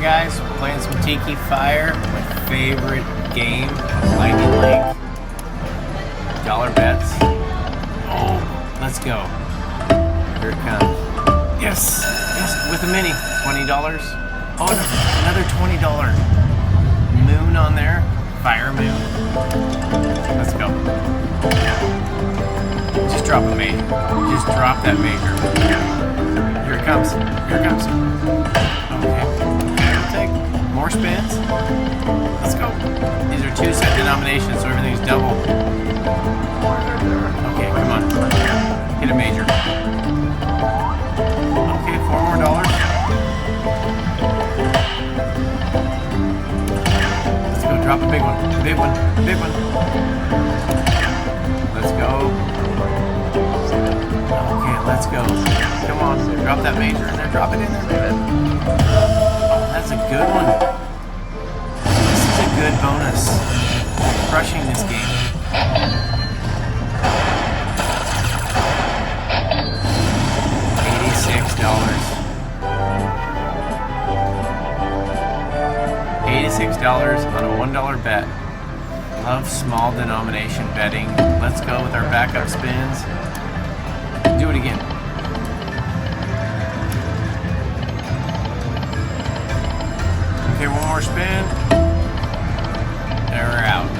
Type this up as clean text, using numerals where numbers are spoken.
Alright guys, playing some Tiki Fire, my favorite game, Lightning Link. Dollar bets. Oh, let's go. Here it comes. Yes, yes, with a mini. $20. Oh, no, another $20 moon on there. Fire moon. Let's go. Just drop a major. Just drop that major. Here it comes. Here it comes. Okay. We'll take more spins. Let's go. These are two set denominations, so everything's double. Okay, come on. Hit a major. Okay, $4 more. Let's go. Drop a big one. Big one. Big one. Let's go. Okay, let's go. Come on, drop that major in there. Drop it in there. Oh, that's a good one. This is a good bonus. Crushing this game. $86 on a $1 bet. Love small denomination betting. Let's go with our backup spins. Do it again. Okay, one more spin. And we're out.